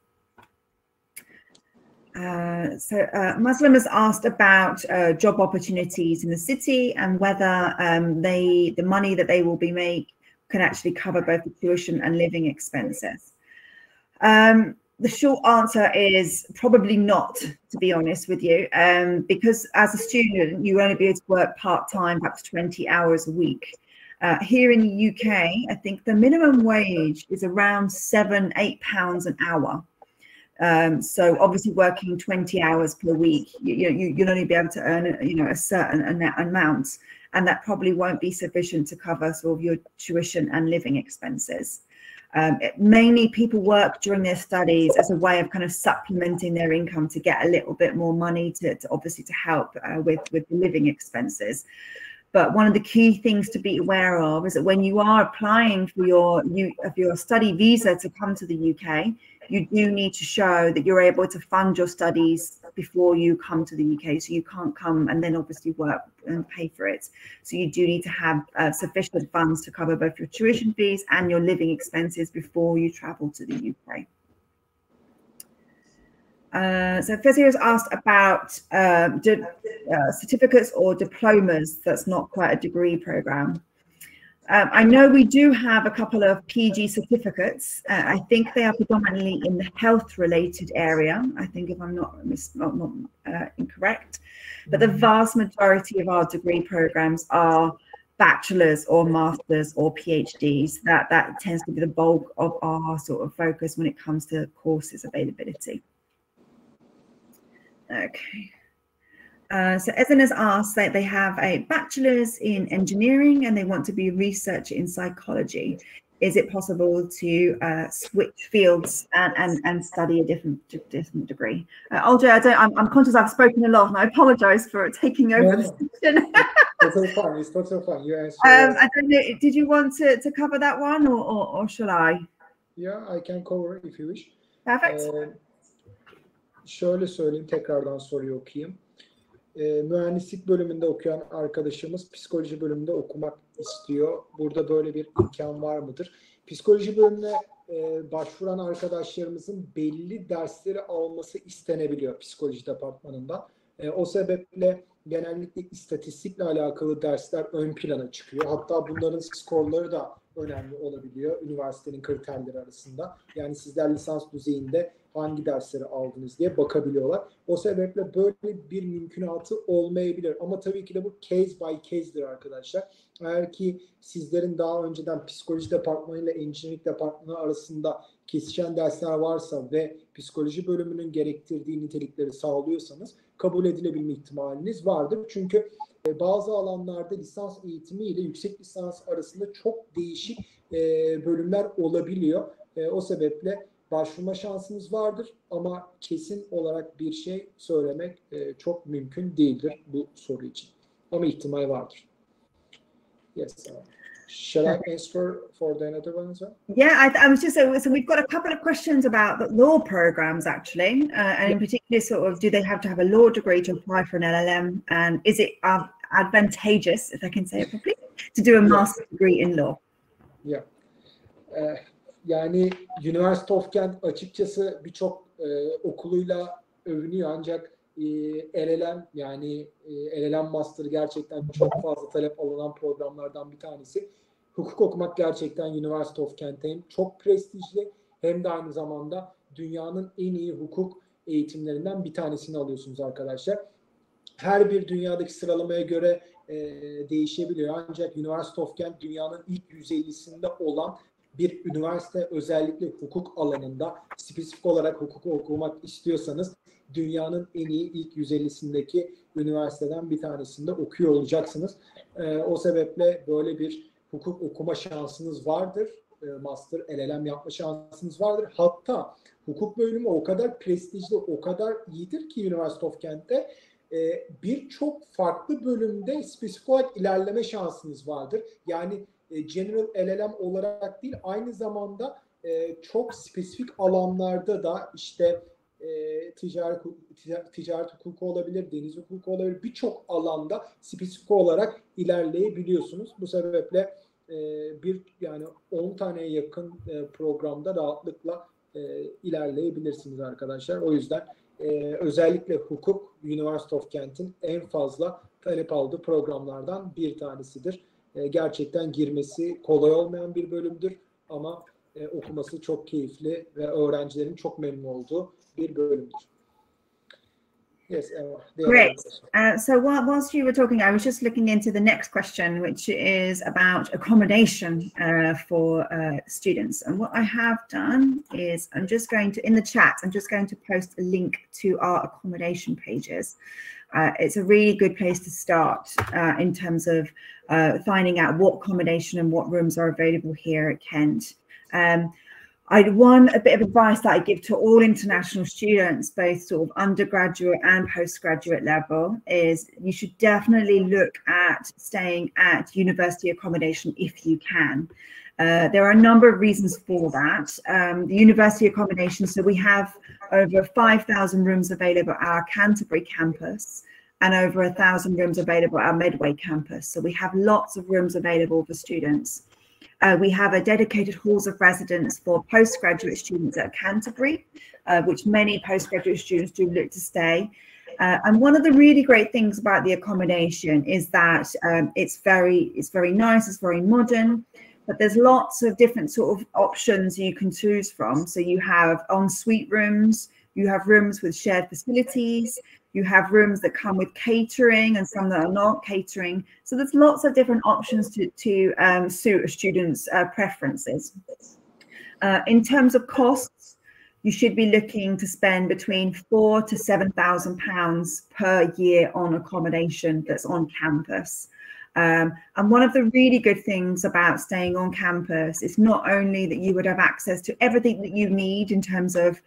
Muslim has asked about job opportunities in the city and whether the money that they will be making can actually cover both the tuition and living expenses. The short answer is probably not, to be honest with you, because as a student, you only be able to work part-time, up to 20 hours a week. Here in the UK, I think the minimum wage is around £7-8 an hour. So obviously working 20 hours per week, you'll only be able to earn, a certain amount, and that probably won't be sufficient to cover sort of your tuition and living expenses. Mainly people work during their studies as a way of kind of supplementing their income to get a little bit more money to obviously to help with the living expenses. But one of the key things to be aware of is that when you are applying for your study visa to come to the UK, you do need to show that you're able to fund your studies before you come to the UK. So you can't come and then obviously work and pay for it. So you do need to have sufficient funds to cover both your tuition fees and your living expenses before you travel to the UK. So Fezia has asked about certificates or diplomas. That's not quite a degree program. I know we do have a couple of PG certificates. I think they are predominantly in the health-related area. I think if I'm not incorrect, but the vast majority of our degree programs are bachelor's or master's or PhDs. That tends to be the bulk of our sort of focus when it comes to courses availability. Okay. So Ezen has asked that they have a bachelor's in engineering and they want to be a researcher in psychology. Is it possible to switch fields and study a different degree? Olja, I'm conscious I've spoken a lot and I apologise for taking over the session. Totally fine. It's totally fine. You answered. I don't know. Did you want to cover that one or shall I? Yeah, I can cover if you wish. Perfect. Şöyle söyleyeyim, tekrardan soruyu okuyayım. Mühendislik bölümünde okuyan arkadaşımız psikoloji bölümünde okumak istiyor. Burada böyle bir imkan var mıdır? Psikoloji bölümüne başvuran arkadaşlarımızın belli dersleri alması istenebiliyor psikoloji departmanından. O sebeple genellikle istatistikle alakalı dersler ön plana çıkıyor. Hatta bunların skorları da önemli olabiliyor üniversitenin kriterleri arasında. Yani sizler lisans düzeyinde hangi dersleri aldınız diye bakabiliyorlar. O sebeple böyle bir mümkünatı olmayabilir. Ama tabii ki de bu case by case'dir arkadaşlar. Eğer ki sizlerin daha önceden psikoloji departmanı ile engineering departmanı arasında kesişen dersler varsa ve psikoloji bölümünün gerektirdiği nitelikleri sağlıyorsanız kabul edilebilme ihtimaliniz vardır. Çünkü bazı alanlarda lisans eğitimi ile yüksek lisans arasında çok değişik bölümler olabiliyor. O sebeple başvurma şansınız vardır ama kesin olarak bir şey söylemek çok mümkün değildir bu soru için. Ama ihtimal vardır. Yes. Shall I answer for the another one as well? Yeah, I was just so we've got a couple of questions about the law programs actually, and in particular, sort of, do they have to have a law degree to apply for an LLM, and is it advantageous, if I can say it properly, to do a master's degree in law? Yeah. Yani University of Kent açıkçası birçok okuluyla övünüyor ancak LLM yani LLM Master gerçekten çok fazla talep alınan programlardan bir tanesi. Hukuk okumak gerçekten University of Kent'te hem çok prestijli hem de aynı zamanda dünyanın en iyi hukuk eğitimlerinden bir tanesini alıyorsunuz arkadaşlar. Her bir dünyadaki sıralamaya göre değişebiliyor ancak University of Kent dünyanın ilk 150'sinde olan bir üniversite, özellikle hukuk alanında spesifik olarak hukuk okumak istiyorsanız dünyanın en iyi ilk 150'sindeki üniversiteden bir tanesinde okuyor olacaksınız. O sebeple böyle bir hukuk okuma şansınız vardır. Master, LLM yapma şansınız vardır. Hatta hukuk bölümü o kadar prestijli, o kadar iyidir ki University of Kent'te birçok farklı bölümde spesifik olarak ilerleme şansınız vardır. Yani general LLM olarak değil, aynı zamanda çok spesifik alanlarda da işte ticaret hukuku olabilir, deniz hukuku olabilir, birçok alanda spesifik olarak ilerleyebiliyorsunuz. Bu sebeple yani 10 taneye yakın programda rahatlıkla ilerleyebilirsiniz arkadaşlar. O yüzden özellikle hukuk University of Kent'in en fazla talep aldığı programlardan bir tanesidir. Gerçekten girmesi kolay olmayan bir bölümdür ama okuması çok keyifli ve öğrencilerin çok memnun olduğu bir bölümdür. Yes, Emma. Great. So whilst you were talking, I was just looking into the next question, which is about accommodation for students. And what I have done is I'm just going to, in the chat, I'm just going to post a link to our accommodation pages. It's a really good place to start in terms of finding out what accommodation and what rooms are available here at Kent. A bit of advice that I give to all international students, both sort of undergraduate and postgraduate level, is you should definitely look at staying at university accommodation if you can. There are a number of reasons for that. The university accommodation, so we have over 5,000 rooms available at our Canterbury campus and over 1,000 rooms available at our Medway campus. So we have lots of rooms available for students. We have a dedicated halls of residence for postgraduate students at Canterbury, which many postgraduate students do look to stay. And one of the really great things about the accommodation is that it's very nice, it's very modern, but there's lots of different sort of options you can choose from. So you have ensuite rooms, you have rooms with shared facilities, you have rooms that come with catering and some that are not catering. So there's lots of different options to suit a student's preferences. In terms of costs, you should be looking to spend between £4,000 to £7,000 per year on accommodation that's on campus. And one of the really good things about staying on campus is not only that you would have access to everything that you need in terms of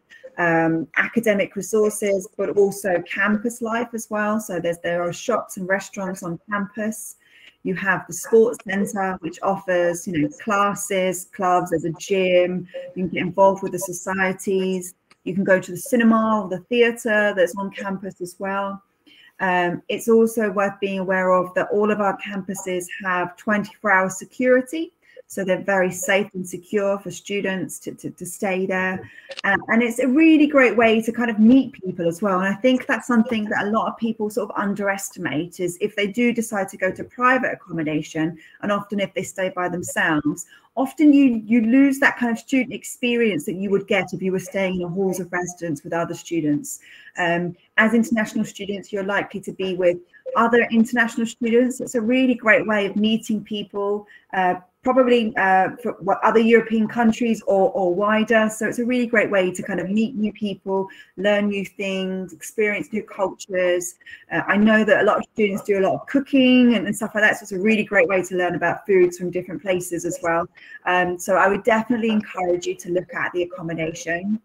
academic resources, but also campus life as well. So there are shops and restaurants on campus. You have the sports centre, which offers, classes, clubs. There's a gym. You can get involved with the societies. You can go to the cinema or the theatre that's on campus as well. It's also worth being aware of that all of our campuses have 24-hour security. So they're very safe and secure for students to stay there. And it's a really great way to kind of meet people as well. And I think that's something that a lot of people sort of underestimate, is if they do decide to go to private accommodation, and often if they stay by themselves, often you lose that kind of student experience that you would get if you were staying in the halls of residence with other students. As international students, you're likely to be with other international students. It's a really great way of meeting people, probably for other European countries or wider. So it's a really great way to kind of meet new people, learn new things, experience new cultures. I know that a lot of students do a lot of cooking and stuff like that. So it's a really great way to learn about foods from different places as well. So I would definitely encourage you to look at the accommodation.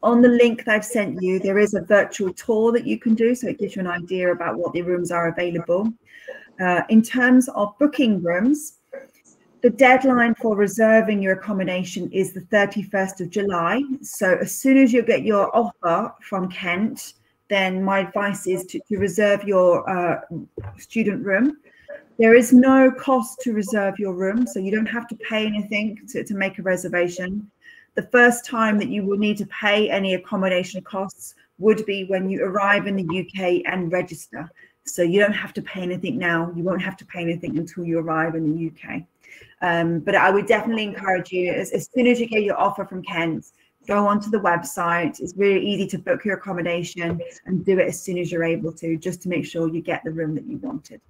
On the link that I've sent you, there is a virtual tour that you can do. So it gives you an idea about what the rooms are available. In terms of booking rooms, the deadline for reserving your accommodation is the 31st of July. So as soon as you get your offer from Kent, then my advice is to reserve your student room. There is no cost to reserve your room, so you don't have to pay anything to make a reservation. The first time that you will need to pay any accommodation costs would be when you arrive in the UK and register. So you don't have to pay anything now. You won't have to pay anything until you arrive in the UK. But I would definitely encourage you, as soon as you get your offer from Kent, go onto the website. It's really easy to book your accommodation and do it as soon as you're able to, just to make sure you get the room that you wanted.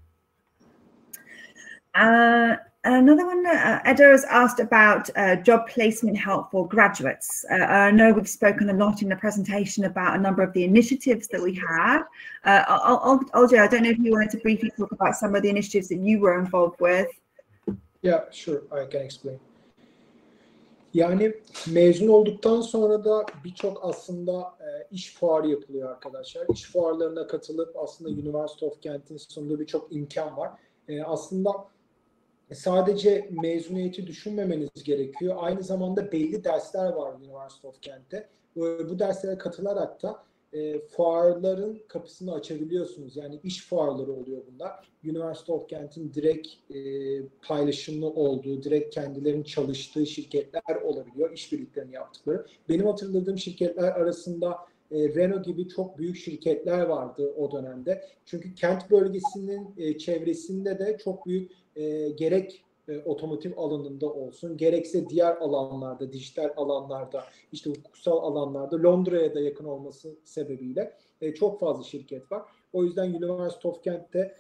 Another one, Edda has asked about job placement help for graduates. I know we've spoken a lot in the presentation about a number of the initiatives that we have. Olcay, I don't know if you wanted to briefly talk about some of the initiatives that you were involved with. Yeah, sure, I can explain. Yani mezun olduktan sonra da birçok aslında iş fuarı yapılıyor arkadaşlar. İş fuarlarına katılıp aslında University of Kent'in sunduğu birçok imkan var. Aslında sadece mezuniyeti düşünmemeniz gerekiyor. Aynı zamanda belli dersler var University of Kent'te. Bu derslere katılarak da fuarların kapısını açabiliyorsunuz. Yani iş fuarları oluyor bunlar. University of Kent'in direkt paylaşımlı olduğu, direkt kendilerinin çalıştığı şirketler olabiliyor. İşbirliklerini yaptıkları. Benim hatırladığım şirketler arasında Renault gibi çok büyük şirketler vardı o dönemde. Çünkü Kent bölgesinin çevresinde de çok büyük gerek otomotiv alanında olsun, gerekse diğer alanlarda, dijital alanlarda, işte hukuksal alanlarda, Londra'ya da yakın olması sebebiyle çok fazla şirket var. O yüzden University of Kent'te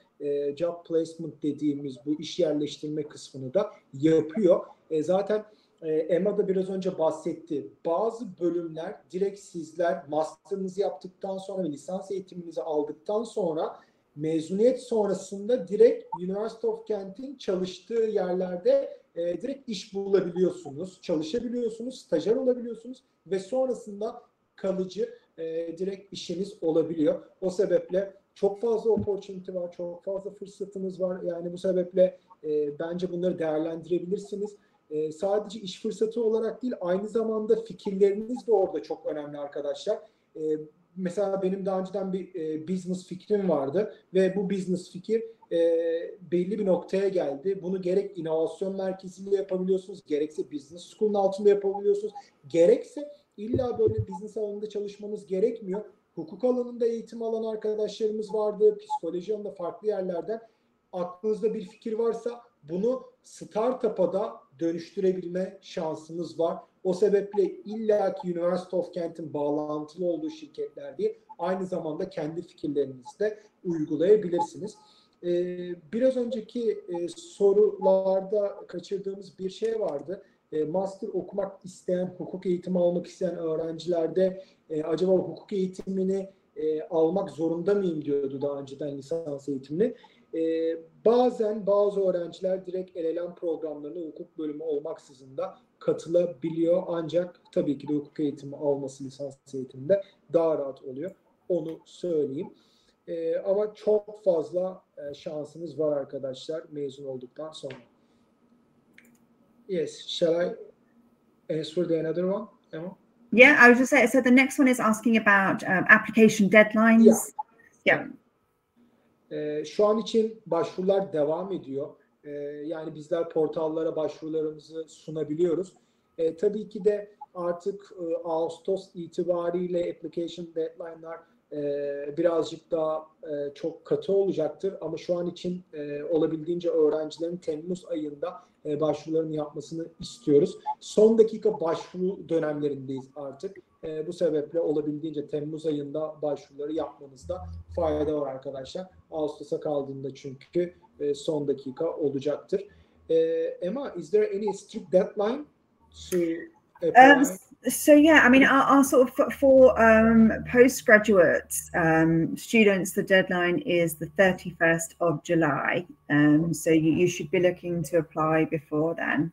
job placement dediğimiz bu iş yerleştirme kısmını da yapıyor. Zaten Emma da biraz önce bahsetti. Bazı bölümler direkt sizler master'ınızı yaptıktan sonra ve lisans eğitiminizi aldıktan sonra mezuniyet sonrasında direkt University of Kent'in çalıştığı yerlerde direkt iş bulabiliyorsunuz, çalışabiliyorsunuz, stajyer olabiliyorsunuz ve sonrasında kalıcı direkt işiniz olabiliyor. O sebeple çok fazla opportunity var, çok fazla fırsatınız var. Yani bu sebeple bence bunları değerlendirebilirsiniz. Sadece iş fırsatı olarak değil, aynı zamanda fikirleriniz de orada çok önemli arkadaşlar. Mesela benim daha önceden bir business fikrim vardı ve bu business fikir belli bir noktaya geldi. Bunu gerek inovasyon merkeziyle yapabiliyorsunuz, gerekse business school'un altında yapabiliyorsunuz, gerekse illa böyle business alanında çalışmanız gerekmiyor. Hukuk alanında eğitim alan arkadaşlarımız vardı, psikoloji alanında farklı yerlerden. Aklınızda bir fikir varsa bunu startup'a da dönüştürebilme şansınız var. O sebeple illaki University of Kent'in bağlantılı olduğu şirketler değil, aynı zamanda kendi fikirlerinizi de uygulayabilirsiniz. Biraz önceki sorularda kaçırdığımız bir şey vardı. Master okumak isteyen, hukuk eğitimi almak isteyen öğrencilerde acaba hukuk eğitimini almak zorunda mıyım diyordu daha önceden lisans eğitimini. Bazen bazı öğrenciler direkt LLM programlarına hukuk bölümü olmaksızın da katılabiliyor. Ancak tabii ki de hukuk eğitimi alması lisans eğitiminde daha rahat oluyor. Onu söyleyeyim. Ama çok fazla şansınız var arkadaşlar mezun olduktan sonra. Yes, shall I answer the another one, Emma? Yeah, I was just saying, so the next one is asking about application deadlines. Yeah. Şu an için başvurular devam ediyor. Yani bizler portallara başvurularımızı sunabiliyoruz. Tabii ki de artık Ağustos itibariyle application deadline'lar birazcık daha çok katı olacaktır. Ama şu an için olabildiğince öğrencilerin Temmuz ayında başvurularını yapmasını istiyoruz. Son dakika başvuru dönemlerindeyiz artık. Bu sebeple olabildiğince Temmuz ayında başvuruları yapmanızda fayda var arkadaşlar. Ağustos'a kaldığında çünkü son dakika olacaktır. Emma, is there any strict deadline to apply? So yeah, I mean, our sort of for postgraduate students, the deadline is the 31st of July. So you should be looking to apply before then.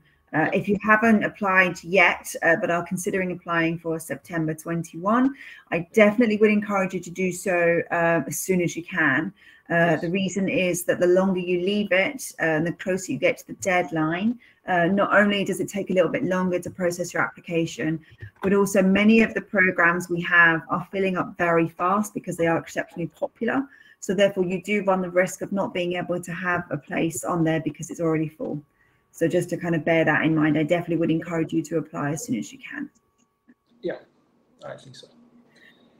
If you haven't applied yet, but are considering applying for September 21, I definitely would encourage you to do so as soon as you can. The reason is that the longer you leave it, and the closer you get to the deadline, not only does it take a little bit longer to process your application, but also many of the programs we have are filling up very fast because they are exceptionally popular. So therefore you do run the risk of not being able to have a place on there because it's already full. So just to kind of bear that in mind, I definitely would encourage you to apply as soon as you can. Yeah, I think so.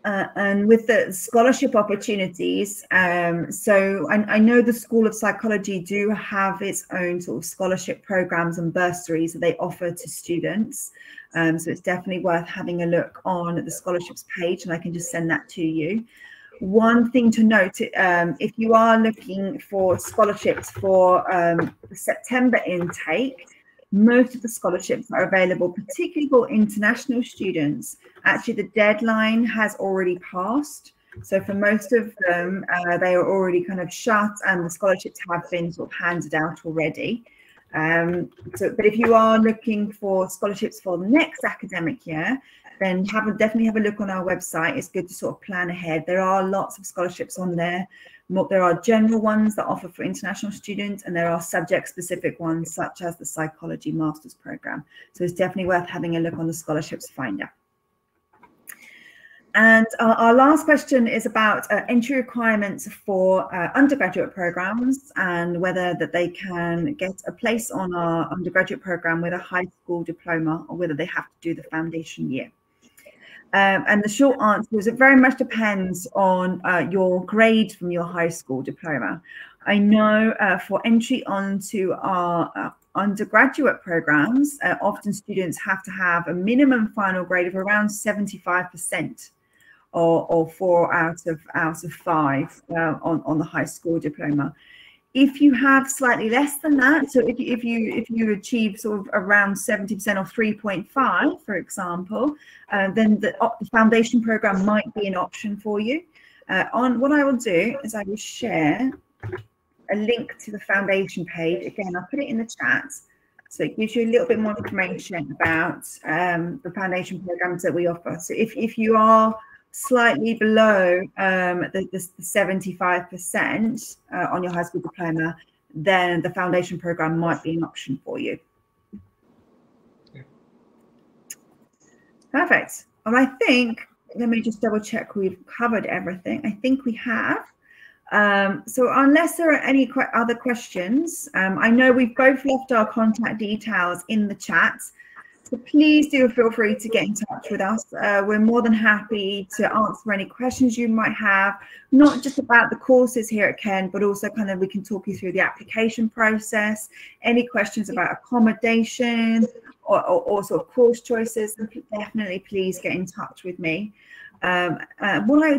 And with the scholarship opportunities, so I know the School of Psychology do have its own sort of scholarship programs and bursaries that they offer to students. So it's definitely worth having a look on the scholarships page, and I can just send that to you. One thing to note, if you are looking for scholarships for the September intake, most of the scholarships are available, particularly for international students. Actually, the deadline has already passed. So for most of them, they are already kind of shut and the scholarships have been sort of handed out already. But if you are looking for scholarships for the next academic year, then definitely have a look on our website. It's good to sort of plan ahead. There are lots of scholarships on there. There are general ones that offer for international students, and there are subject-specific ones, such as the Psychology Master's Program. So it's definitely worth having a look on the scholarships finder. And our last question is about entry requirements for undergraduate programs and whether that they can get a place on our undergraduate program with a high school diploma or whether they have to do the foundation year. And the short answer is it very much depends on your grade from your high school diploma. I know for entry onto our undergraduate programs, often students have to have a minimum final grade of around 75%. Or 4 out of 5 on the high school diploma. If you have slightly less than that, so if you achieve sort of around 70% or 3.5, for example, then the foundation program might be an option for you. What I will do is I will share a link to the foundation page. Again, I'll put it in the chat. So it gives you a little bit more information about the foundation programs that we offer. So if you are slightly below the 75% on your high school diploma, then the foundation program might be an option for you. Yeah. Perfect. And I think, let me just double check we've covered everything. I think we have. So unless there are any other questions, I know we've both left our contact details in the chat. So please do feel free to get in touch with us. We're more than happy to answer any questions you might have, not just about the courses here at Ken, but also kind of we can talk you through the application process, any questions about accommodation or sort of course choices, then definitely please get in touch with me.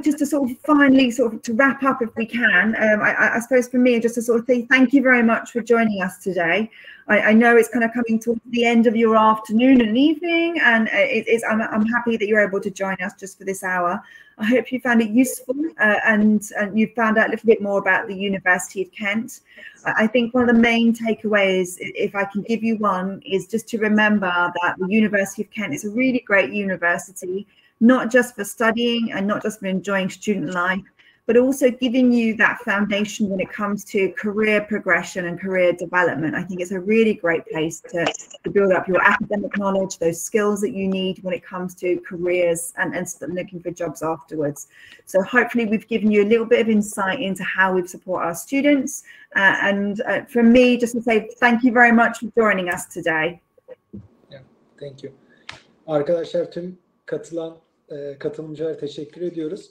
Just to sort of finally to wrap up if we can, I suppose for me just to sort of say thank you very much for joining us today. I know it's kind of coming towards the end of your afternoon and evening, and I'm happy that you're able to join us just for this hour. I hope you found it useful and you found out a little bit more about the University of Kent. I think one of the main takeaways, if I can give you one, is just to remember that the University of Kent is a really great university, not just for studying and not just for enjoying student life, but also giving you that foundation when it comes to career progression and career development. I think it's a really great place to build up your academic knowledge, those skills that you need when it comes to careers and looking for jobs afterwards. So hopefully we've given you a little bit of insight into how we support our students. And from me, just to say thank you very much for joining us today. Yeah, thank you. Arkadaşlar, tüm katılımcılara teşekkür ediyoruz.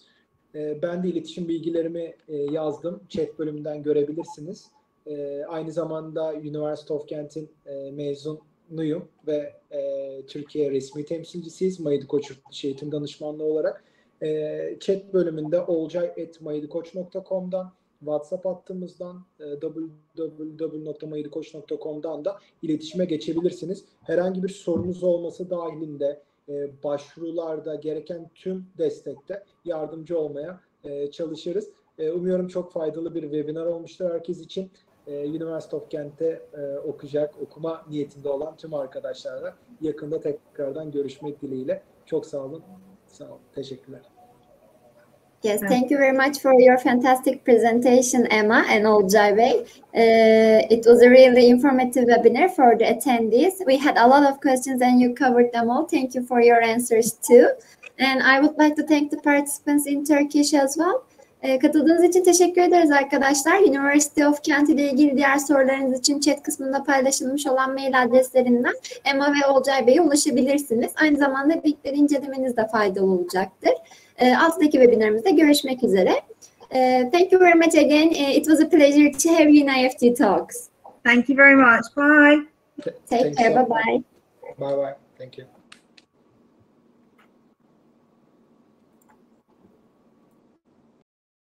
Ben de iletişim bilgilerimi yazdım. Chat bölümünden görebilirsiniz. Aynı zamanda University of Kent'in mezunuyum ve Türkiye resmi temsilcisiyiz. Maydıkoç Yurtdışı Eğitim Danışmanlığı olarak. Chat bölümünde olcay@maydıkoç.com'dan, WhatsApp hattımızdan, www.maydıkoç.com'dan da iletişime geçebilirsiniz. Herhangi bir sorunuz olması dahilinde başvurularda gereken tüm destekte yardımcı olmaya çalışırız. Umuyorum çok faydalı bir webinar olmuştur herkes için. University of Kent'te okuma niyetinde olan tüm arkadaşlarla yakında tekrardan görüşmek dileğiyle. Çok sağ olun. Sağ olun. Teşekkürler. Yes, thank you very much for your fantastic presentation, Emma and Olcay Bey. It was a really informative webinar for the attendees. We had a lot of questions and you covered them all. Thank you for your answers too. And I would like to thank the participants in Turkish as well. Katıldığınız için teşekkür ederiz arkadaşlar. University of Kent ile ilgili diğer sorularınız için chat kısmında paylaşılmış olan mail adreslerinden Emma ve Olcay Bey'e ulaşabilirsiniz. Aynı zamanda linkleri incelemeniz de faydalı olacaktır. Alttaki webinarımızda görüşmek üzere. Thank you very much again. It was a pleasure to have you in IEFT Talks. Thank you very much. Bye. Take care. Bye-bye. Bye-bye. Thank you.